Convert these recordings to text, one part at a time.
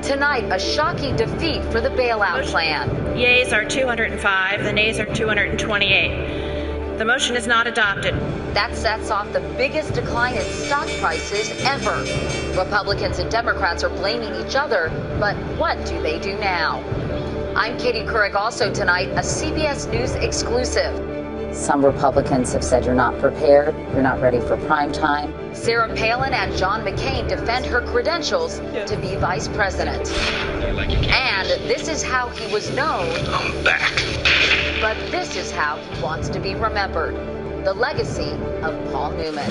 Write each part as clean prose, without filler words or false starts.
Tonight, a shocking defeat for the bailout plan. Yeas are 205, the nays are 228. The motion is not adopted. That sets off the biggest decline in stock prices ever. Republicans and Democrats are blaming each other, but what do they do now? I'm Katie Couric. Also tonight, a CBS News exclusive. Some Republicans have said you're not prepared, you're not ready for prime time. Sarah Palin and John McCain defend her credentials to be vice president. And this is how he was known. I'm back. But this is how he wants to be remembered. The legacy of Paul Newman.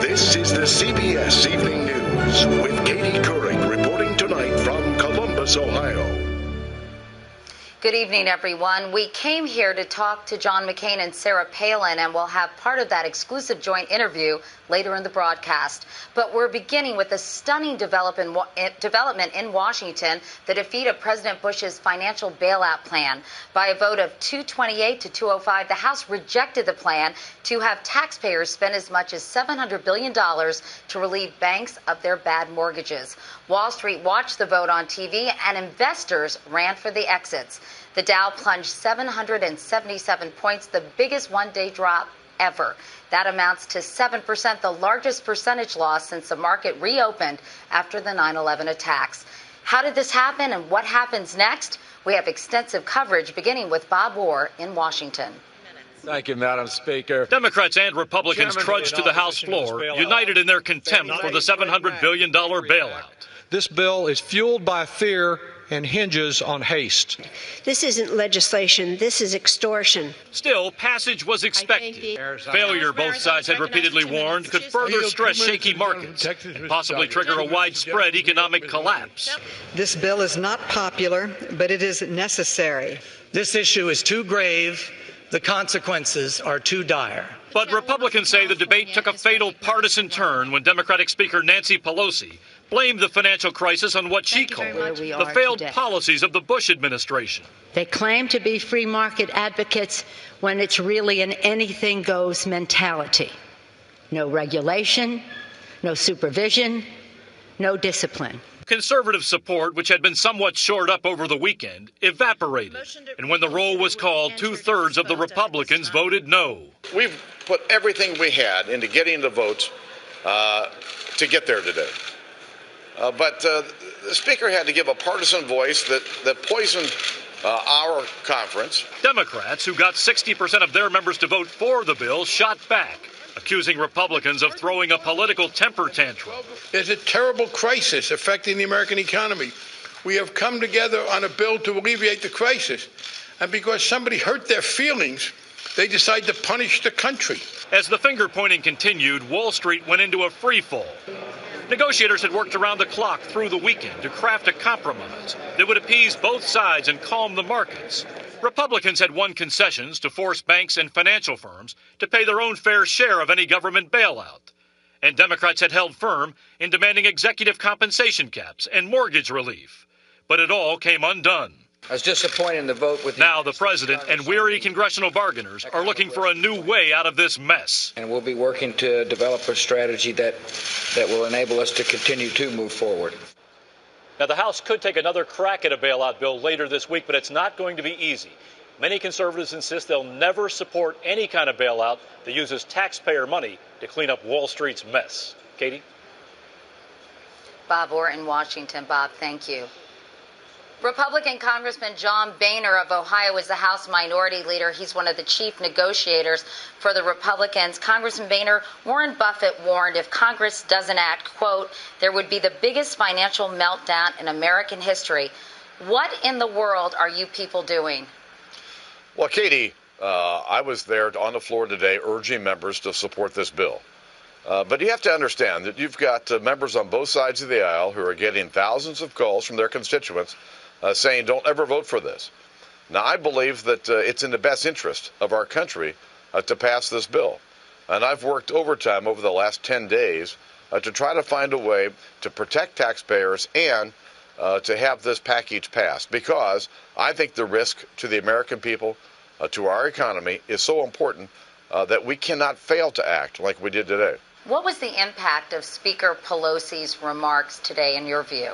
This is the CBS Evening News with Katie Couric reporting tonight from Columbus, Ohio. Good evening, everyone. We came here to talk to John McCain and Sarah Palin, and we'll have part of that exclusive joint interview later in the broadcast. But we're beginning with a stunning development in Washington, the defeat of President Bush's financial bailout plan. By a vote of 228 to 205, the House rejected the plan to have taxpayers spend as much as $700 billion to relieve banks of their bad mortgages. Wall Street watched the vote on TV, and investors ran for the exits. The Dow plunged 777 points, the biggest one-day drop ever. That amounts to 7%, the largest percentage loss since the market reopened after the 9/11 attacks. How did this happen and what happens next? We have extensive coverage beginning with Bob Orr in Washington. Thank you, Madam Speaker. Democrats and Republicans trudged to the House floor, united in their contempt for the $700 billion bailout. This bill is fueled by fear and hinges on haste. This isn't legislation. This is extortion. Still, passage was expected. Failure, both sides had repeatedly warned, could further stress shaky markets and possibly trigger a widespread economic collapse. This bill is not popular, but it is necessary. This issue is too grave. The consequences are too dire. But Republicans say the debate took a fatal partisan turn when Democratic Speaker Nancy Pelosi blamed the financial crisis on what she called the failed policies of the Bush administration. They claim to be free market advocates when it's really an anything-goes mentality. No regulation, no supervision, no discipline. Conservative support, which had been somewhat shored up over the weekend, evaporated. And when the roll was called, 2/3 of the Republicans voted no. We've put everything we had into getting the votes to get there today. But the Speaker had to give a partisan voice that poisoned our conference. Democrats, who got 60% of their members to vote for the bill, shot back, accusing Republicans of throwing a political temper tantrum. There's a terrible crisis affecting the American economy. We have come together on a bill to alleviate the crisis. And because somebody hurt their feelings, they decide to punish the country. As the finger-pointing continued, Wall Street went into a free fall. Negotiators had worked around the clock through the weekend to craft a compromise that would appease both sides and calm the markets. Republicans had won concessions to force banks and financial firms to pay their own fair share of any government bailout. And Democrats had held firm in demanding executive compensation caps and mortgage relief. But it all came undone. I was disappointed in the vote with Now the president and weary congressional bargainers are looking for a new way out of this mess. And we'll be working to develop a strategy that will enable us to continue to move forward. Now, the House could take another crack at a bailout bill later this week, but it's not going to be easy. Many conservatives insist they'll never support any kind of bailout that uses taxpayer money to clean up Wall Street's mess. Katie? Bob Orr in Washington. Bob, thank you. Republican Congressman John Boehner of Ohio is the House Minority Leader. He's one of the chief negotiators for the Republicans. Congressman Boehner, Warren Buffett warned if Congress doesn't act, quote, there would be the biggest financial meltdown in American history. What in the world are you people doing? Well, Katie, I was there on the floor today urging members to support this bill. But you have to understand that you've got members on both sides of the aisle who are getting thousands of calls from their constituents saying don't ever vote for this. Now, I believe that it's in the best interest of our country to pass this bill. And I've worked overtime over the last 10 days to try to find a way to protect taxpayers and to have this package passed, because I think the risk to the American people, to our economy, is so important that we cannot fail to act like we did today. What was the impact of Speaker Pelosi's remarks today, in your view?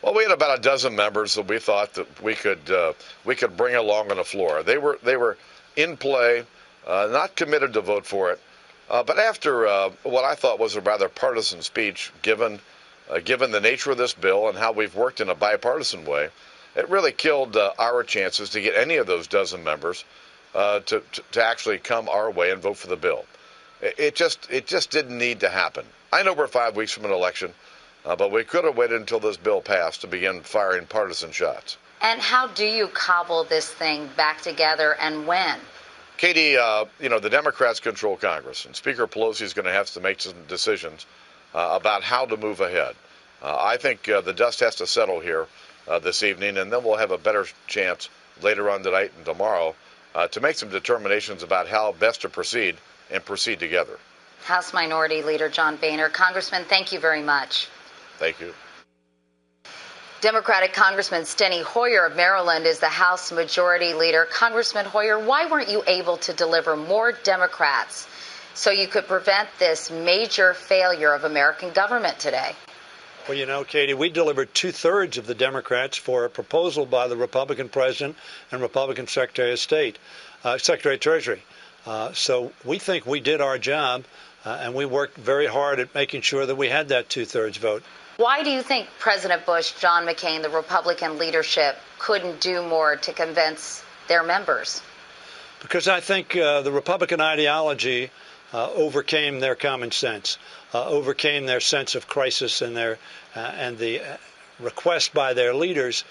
Well, we had about a dozen members that we thought that we could bring along on the floor. They were in play, not committed to vote for it. But after what I thought was a rather partisan speech, given the nature of this bill and how we've worked in a bipartisan way, it really killed our chances to get any of those dozen members to actually come our way and vote for the bill. It just didn't need to happen. I know we're 5 weeks from an election. But we could have waited until this bill passed to begin firing partisan shots. And how do you cobble this thing back together, and when? Katie, the Democrats control Congress, and Speaker Pelosi is going to have to make some decisions about how to move ahead. I think the dust has to settle here this evening, and then we'll have a better chance later on tonight and tomorrow to make some determinations about how best to proceed and proceed together. House Minority Leader John Boehner. Congressman, thank you very much. Thank you. Democratic Congressman Steny Hoyer of Maryland is the House Majority Leader. Congressman Hoyer, why weren't you able to deliver more Democrats so you could prevent this major failure of American government today? Well, Katie, we delivered 2/3 of the Democrats for a proposal by the Republican president and Republican Secretary of State, Secretary of Treasury. So we think we did our job, and we worked very hard at making sure that we had that 2/3 vote. Why do you think President Bush, John McCain, the Republican leadership couldn't do more to convince their members? Because I think the Republican ideology overcame their common sense, overcame their sense of crisis and the request by their leaders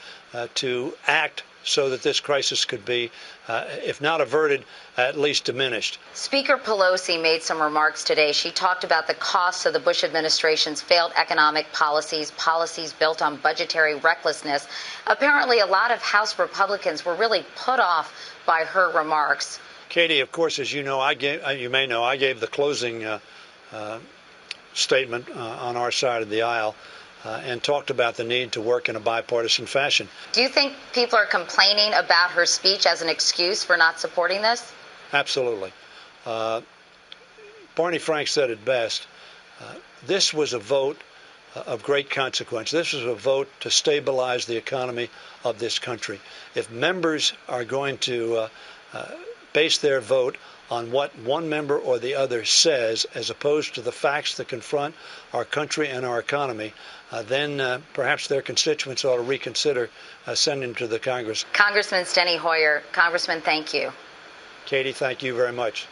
to act so that this crisis could be, if not averted, at least diminished. Speaker Pelosi made some remarks today. She talked about the costs of the Bush administration's failed economic policies built on budgetary recklessness. Apparently, a lot of House Republicans were really put off by her remarks. Katie, of course, as you know, I gave the closing statement on our side of the aisle. And talked about the need to work in a bipartisan fashion. Do you think people are complaining about her speech as an excuse for not supporting this? Absolutely. Barney Frank said it best. This was a vote of great consequence. This was a vote to stabilize the economy of this country. If members are going to base their vote on what one member or the other says, as opposed to the facts that confront our country and our economy, then perhaps their constituents ought to reconsider sending to the Congress. Congressman Steny Hoyer. Congressman, thank you. Katie, thank you very much.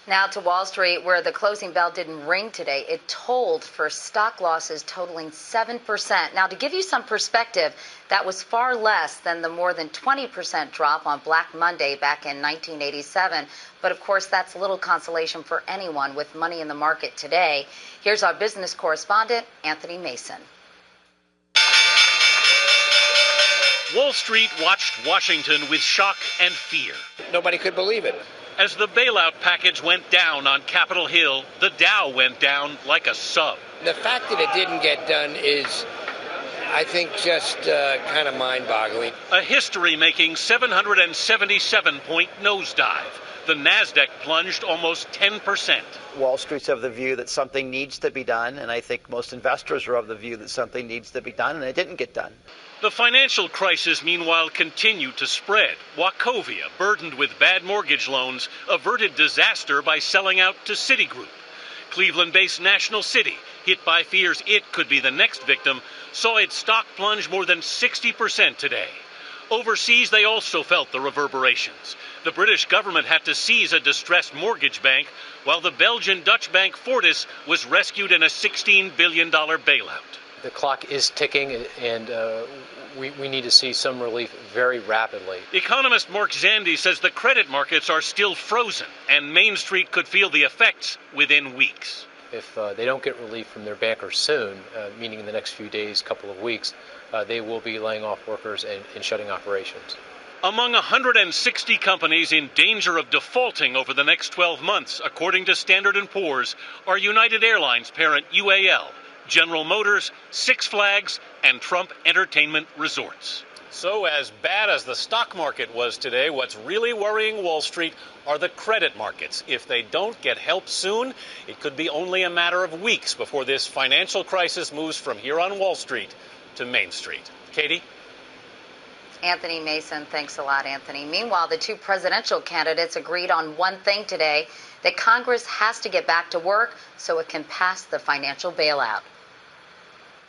Now to Wall Street, where the closing bell didn't ring today. It tolled for stock losses totaling 7%. Now, to give you some perspective, that was far less than the more than 20% drop on Black Monday back in 1987. But of course, that's little consolation for anyone with money in the market today. Here's our business correspondent, Anthony Mason. Wall Street watched Washington with shock and fear. Nobody could believe it. As the bailout package went down on Capitol Hill, the Dow went down like a sub. The fact that it didn't get done is, I think, just kind of mind-boggling. A history-making 777-point nosedive. The NASDAQ plunged almost 10%. Wall Street's of the view that something needs to be done, and I think most investors are of the view that something needs to be done, and it didn't get done. The financial crisis, meanwhile, continued to spread. Wachovia, burdened with bad mortgage loans, averted disaster by selling out to Citigroup. Cleveland-based National City, hit by fears it could be the next victim, saw its stock plunge more than 60% today. Overseas, they also felt the reverberations. The British government had to seize a distressed mortgage bank, while the Belgian-Dutch bank Fortis was rescued in a $16 billion bailout. The clock is ticking, and we need to see some relief very rapidly. Economist Mark Zandi says the credit markets are still frozen, and Main Street could feel the effects within weeks. If they don't get relief from their bankers soon, meaning in the next few days, couple of weeks, they will be laying off workers and shutting operations. Among 160 companies in danger of defaulting over the next 12 months, according to Standard & Poor's, are United Airlines parent UAL, General Motors, Six Flags, and Trump Entertainment Resorts. So as bad as the stock market was today, what's really worrying Wall Street are the credit markets. If they don't get help soon, it could be only a matter of weeks before this financial crisis moves from here on Wall Street to Main Street. Katie? Anthony Mason, thanks a lot, Anthony. Meanwhile, the two presidential candidates agreed on one thing today, that Congress has to get back to work so it can pass the financial bailout.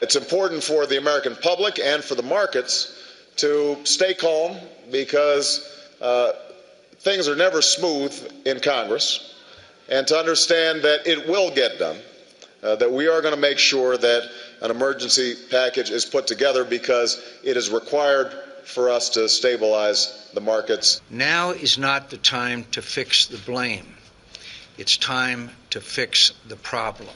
It's important for the American public and for the markets to stay calm because things are never smooth in Congress, and to understand that it will get done, that we are going to make sure that an emergency package is put together because it is required for us to stabilize the markets. Now is not the time to fix the blame. It's time to fix the problem.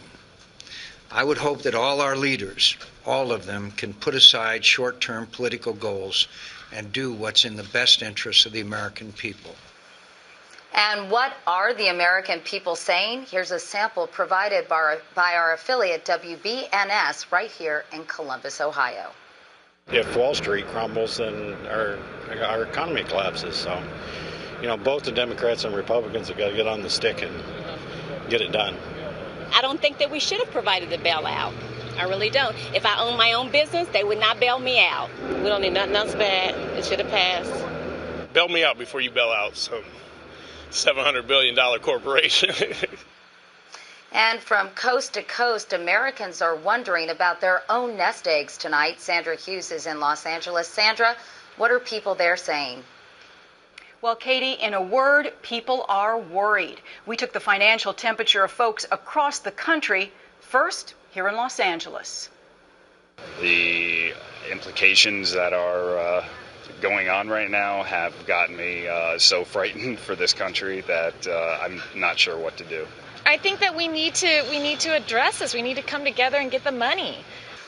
I would hope that all our leaders, all of them, can put aside short-term political goals and do what's in the best interest of the American people. And what are the American people saying? Here's a sample provided by our affiliate WBNS right here in Columbus, Ohio. If Wall Street crumbles, then our economy collapses. So, both the Democrats and Republicans have got to get on the stick and get it done. I don't think that we should have provided the bailout. I really don't. If I owned my own business, they would not bail me out. We don't need nothing else bad. It should have passed. Bail me out before you bail out some $700 billion corporation. And from coast to coast, Americans are wondering about their own nest eggs tonight. Sandra Hughes is in Los Angeles. Sandra, what are people there saying? Well, Katie, in a word, people are worried. We took the financial temperature of folks across the country, first here in Los Angeles. The implications that are going on right now have gotten me so frightened for this country that I'm not sure what to do. I think that we need to address this. We need to come together and get the money.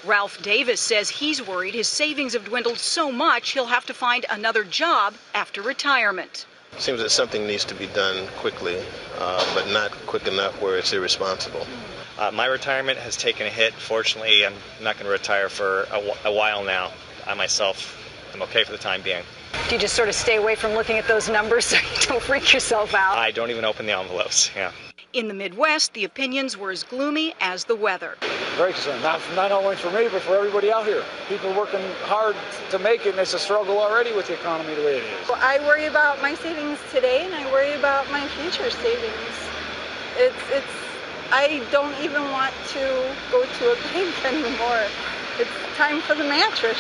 Ralph Davis says he's worried his savings have dwindled so much he'll have to find another job after retirement. It seems that something needs to be done quickly, but not quick enough where it's irresponsible. My retirement has taken a hit. Fortunately, I'm not going to retire for a while now. I myself am okay for the time being. Do you just sort of stay away from looking at those numbers so you don't freak yourself out? I don't even open the envelopes, yeah. In the Midwest, the opinions were as gloomy as the weather. Very concerned, not only for me, but for everybody out here. People working hard to make it, and it's a struggle already with the economy the way it is. Well, I worry about my savings today, and I worry about my future savings. I don't even want to go to a bank anymore. It's time for the mattress,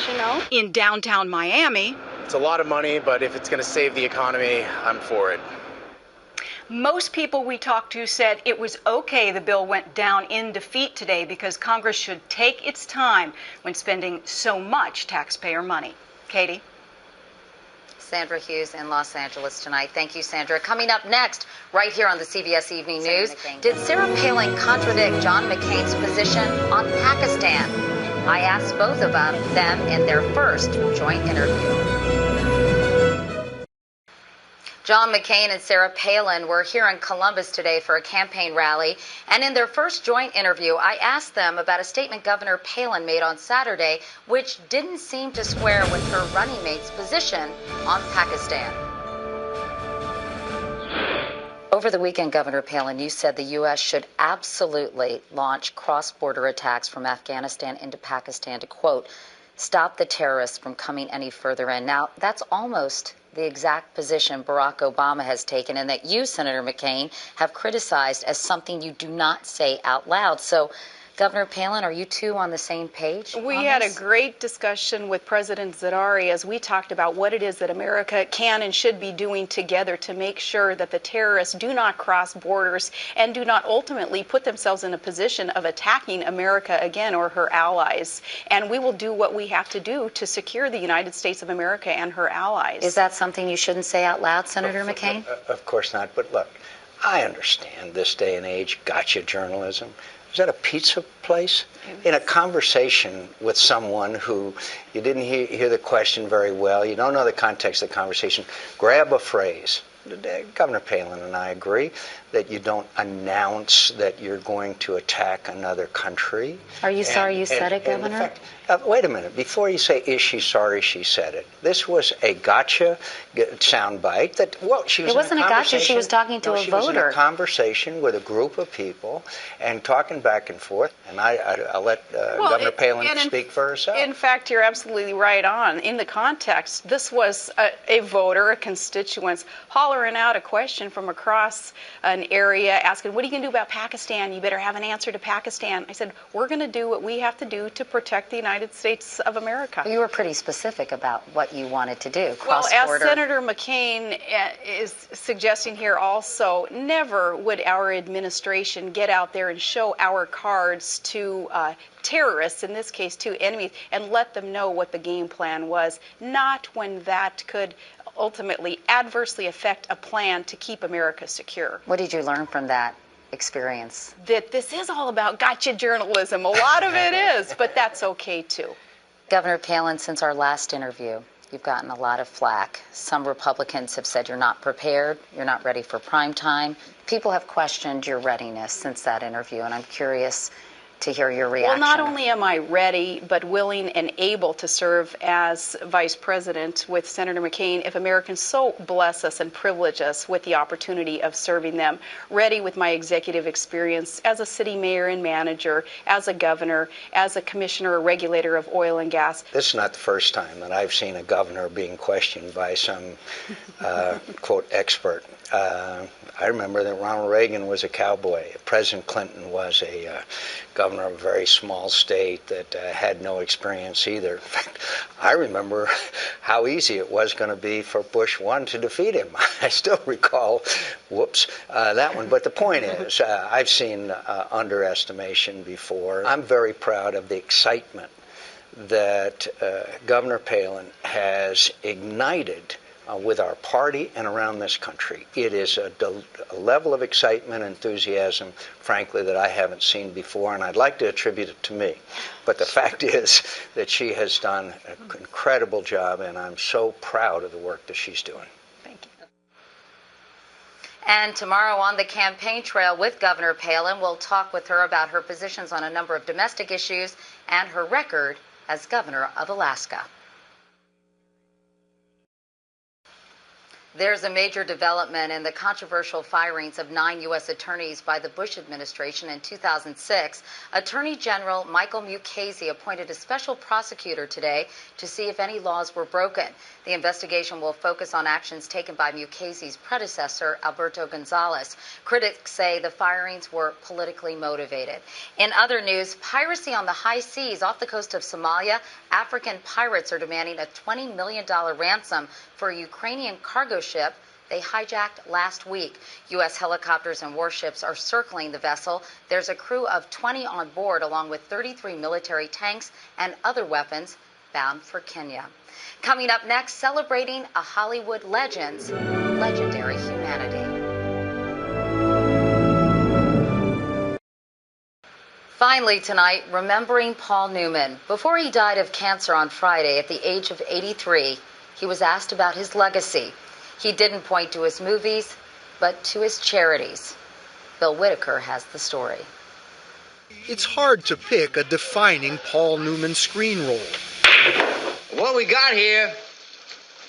In downtown Miami, it's a lot of money, but if it's going to save the economy, I'm for it. most people we talked to said it was okay the bill went down in defeat today because Congress should take its time when spending so much taxpayer money. Katie? Sandra Hughes in Los Angeles tonight. Thank you, Sandra. Coming up next, right here on the CBS Evening News, did Sarah Palin contradict John McCain's position on Pakistan? I asked both of them in their first joint interview. John McCain and Sarah Palin were here in Columbus today for a campaign rally, and in their first joint interview, I asked them about a statement Governor Palin made on Saturday, which didn't seem to square with her running mate's position on Pakistan. Over the weekend, Governor Palin, you said the U.S. should absolutely launch cross-border attacks from Afghanistan into Pakistan to, quote, stop the terrorists from coming any further in. Now, that's almost the exact position Barack Obama has taken and that you, Senator McCain, have criticized as something you do not say out loud. So, Governor Palin, are you two on the same page? We had a great discussion with President Zardari as we talked about what it is that America can and should be doing together to make sure that the terrorists do not cross borders and do not ultimately put themselves in a position of attacking America again or her allies. And we will do what we have to do to secure the United States of America and her allies. Is that something you shouldn't say out loud, Senator McCain? Of course not. But look, I understand this day and age gotcha journalism. Is that a pizza place? In a conversation with someone who you didn't hear the question very well, you don't know the context of the conversation, grab a phrase. Governor Palin and I agree that you don't announce that you're going to attack another country. Are you sorry you said it, Governor? In fact, wait a minute. Before you say, is she sorry she said it? This was a gotcha soundbite that, well, she was It wasn't a gotcha. She was talking to a voter. She was in a conversation with a group of people and talking back and forth. And I'll let Governor Palin speak for herself. In fact, you're absolutely right on. In the context, this was a voter, a constituent, hollering out a question from across an area, asking, what are you going to do about Pakistan? You better have an answer to Pakistan. I said, we're going to do what we have to do to protect the United States of America. You were pretty specific about what you wanted to do. Well, as Senator McCain is suggesting here also, never would our administration get out there and show our cards to terrorists, in this case to enemies, and let them know what the game plan was, not when that could ultimately adversely affect a plan to keep America secure. What did you learn from that experience? That this is all about gotcha journalism. A lot of it is, but that's okay too. Governor Palin, since our last interview, you've gotten a lot of flack. Some Republicans have said you're not prepared, you're not ready for prime time. People have questioned your readiness since that interview, and I'm curious to hear your reaction. Well, not only am I ready, but willing and able to serve as vice president with Senator McCain if Americans so bless us and privilege us with the opportunity of serving them. Ready with my executive experience as a city mayor and manager, as a governor, as a commissioner or regulator of oil and gas. This is not the first time that I've seen a governor being questioned by some, quote, expert. I remember that Ronald Reagan was a cowboy. President Clinton was a governor of a very small state that had no experience either. In fact, I remember how easy it was going to be for Bush 1 to defeat him. I still recall, that one. But the point is, I've seen underestimation before. I'm very proud of the excitement that Governor Palin has ignited with our party and around this country. It is a level of excitement and enthusiasm, frankly, that I haven't seen before, and I'd like to attribute it to me. But the fact is that she has done an incredible job, and I'm so proud of the work that she's doing. Thank you. And tomorrow on the campaign trail with Governor Palin, we'll talk with her about her positions on a number of domestic issues and her record as governor of Alaska. There's a major development in the controversial firings of 9 U.S. attorneys by the Bush administration in 2006. Attorney General Michael Mukasey appointed a special prosecutor today to see if any laws were broken. The investigation will focus on actions taken by Mukasey's predecessor, Alberto Gonzales. Critics say the firings were politically motivated. In other news, piracy on the high seas off the coast of Somalia. African pirates are demanding a $20 million ransom for a Ukrainian cargo ship they hijacked last week. U.S. helicopters and warships are circling the vessel. There's a crew of 20 on board, along with 33 military tanks and other weapons bound for Kenya. Coming up next, celebrating a Hollywood legend's legendary humanity. Finally tonight, remembering Paul Newman. Before he died of cancer on Friday at the age of 83, he was asked about his legacy. He didn't point to his movies, but to his charities. Bill Whitaker has the story. It's hard to pick a defining Paul Newman screen role. What we got here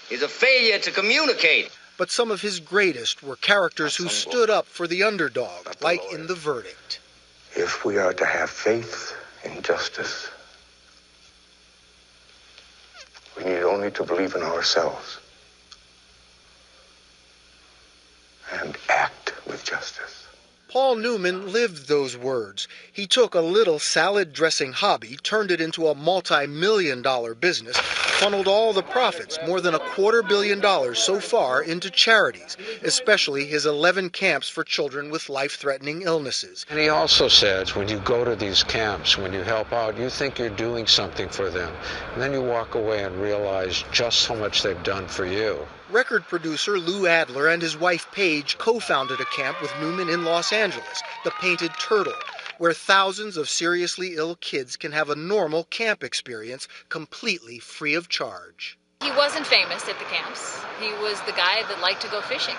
is a failure to communicate. But some of his greatest were characters who stood up for the underdog, like in The Verdict. If we are to have faith in justice, we need only to believe in ourselves and act with justice. Paul Newman lived those words. He took a little salad dressing hobby, turned it into a multi-million-dollar business, funneled all the profits, more than $250 million so far, into charities, especially his 11 camps for children with life-threatening illnesses. And he also says, when you go to these camps, when you help out, you think you're doing something for them. And then you walk away and realize just how much they've done for you. Record producer Lou Adler and his wife Paige co-founded a camp with Newman in Los Angeles, the Painted Turtle, where thousands of seriously ill kids can have a normal camp experience completely free of charge. He wasn't famous at the camps. He was the guy that liked to go fishing.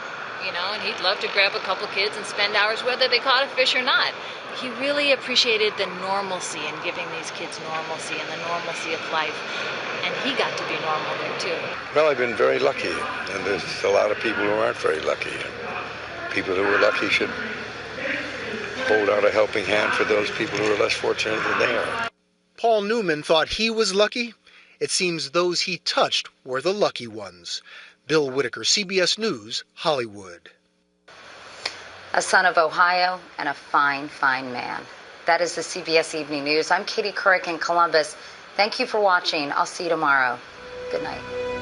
and he'd love to grab a couple kids and spend hours whether they caught a fish or not. He really appreciated the normalcy and giving these kids normalcy and the normalcy of life. And he got to be normal there, too. Well, I've been very lucky, and there's a lot of people who aren't very lucky. People who are lucky should hold out a helping hand for those people who are less fortunate than they are. Paul Newman thought he was lucky. It seems those he touched were the lucky ones. Bill Whitaker, CBS News, Hollywood. A son of Ohio and a fine, fine man. That is the CBS Evening News. I'm Katie Couric in Columbus. Thank you for watching. I'll see you tomorrow. Good night.